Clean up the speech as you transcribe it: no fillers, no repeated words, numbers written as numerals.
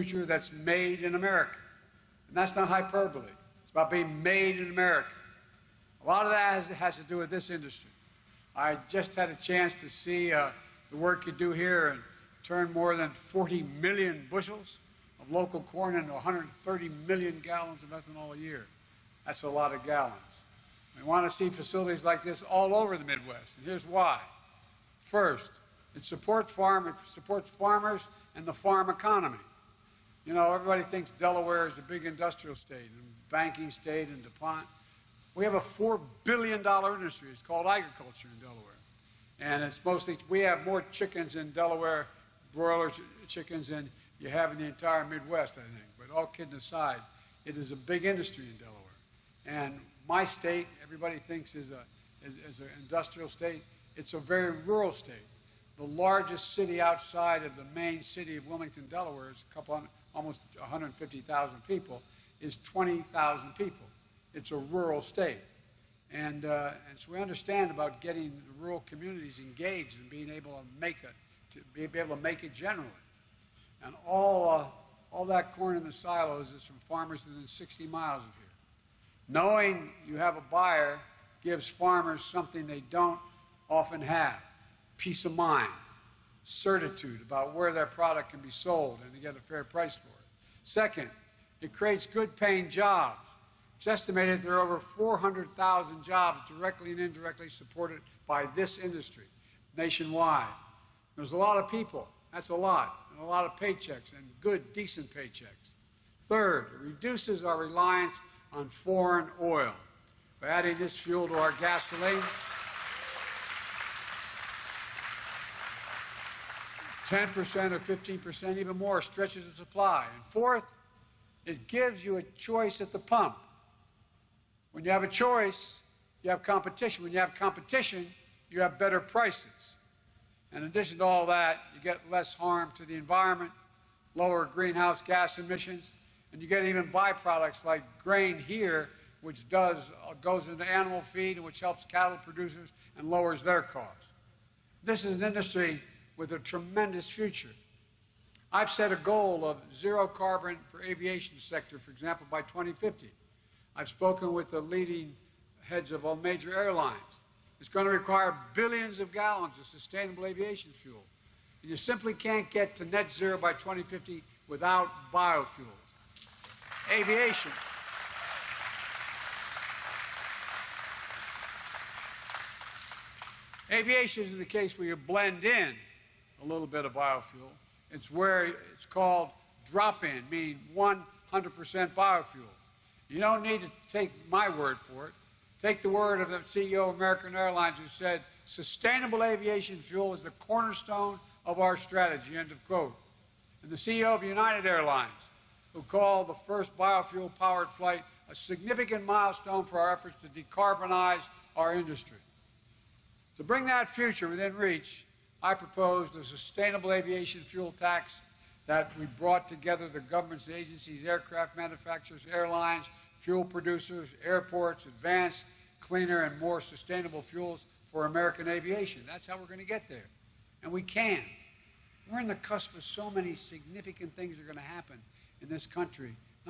future that's made in America. And that's not hyperbole. It's about being made in America. A lot of that has to do with this industry. I just had a chance to see the work you do here and turn more than 40 million bushels of local corn into 130 million gallons of ethanol a year. That's a lot of gallons. We want to see facilities like this all over the Midwest, and here's why. First, it supports farmers and the farm economy. You know, everybody thinks Delaware is a big industrial state and banking state and DuPont. We have a $4 billion industry. It's called agriculture in Delaware. And it's mostly, we have more chickens in Delaware, broiler chickens, than you have in the entire Midwest, I think. But all kidding aside, it is a big industry in Delaware. And my state, everybody thinks is an industrial state. It's a very rural state. The largest city outside of the main city of Wilmington, Delaware, is almost 150,000 people, is 20,000 people. It's a rural state. And so we understand about getting the rural communities engaged and being able to make it generally. And all that corn in the silos is from farmers within 60 miles of here. Knowing you have a buyer gives farmers something they don't often have: peace of mind, certitude about where their product can be sold and to get a fair price for it. Second, it creates good-paying jobs. It's estimated there are over 400,000 jobs directly and indirectly supported by this industry nationwide. There's a lot of people. That's a lot. And a lot of paychecks, and good, decent paychecks. Third, it reduces our reliance on foreign oil. By adding this fuel to our gasoline, 10% or 15%, even more, stretches the supply. And fourth, it gives you a choice at the pump. When you have a choice, you have competition. When you have competition, you have better prices. In addition to all that, you get less harm to the environment, lower greenhouse gas emissions, and you get even byproducts like grain here, which goes into animal feed and which helps cattle producers and lowers their cost. This is an industry with a tremendous future. I've set a goal of zero carbon for aviation sector, for example, by 2050. I've spoken with the leading heads of all major airlines. It's going to require billions of gallons of sustainable aviation fuel. And you simply can't get to net zero by 2050 without biofuels. Aviation. Aviation is in the case where you blend in a little bit of biofuel. It's where it's called drop-in, meaning 100% biofuel. You don't need to take my word for it. Take the word of the CEO of American Airlines, who said, "Sustainable aviation fuel is the cornerstone of our strategy," end of quote. And the CEO of United Airlines, who called the first biofuel-powered flight a significant milestone for our efforts to decarbonize our industry. To bring that future within reach, I proposed a sustainable aviation fuel tax that we brought together the governments, agencies, aircraft manufacturers, airlines, fuel producers, airports, advanced, cleaner, and more sustainable fuels for American aviation. That's how we're going to get there. And we can. We're on the cusp of so many significant things that are going to happen in this country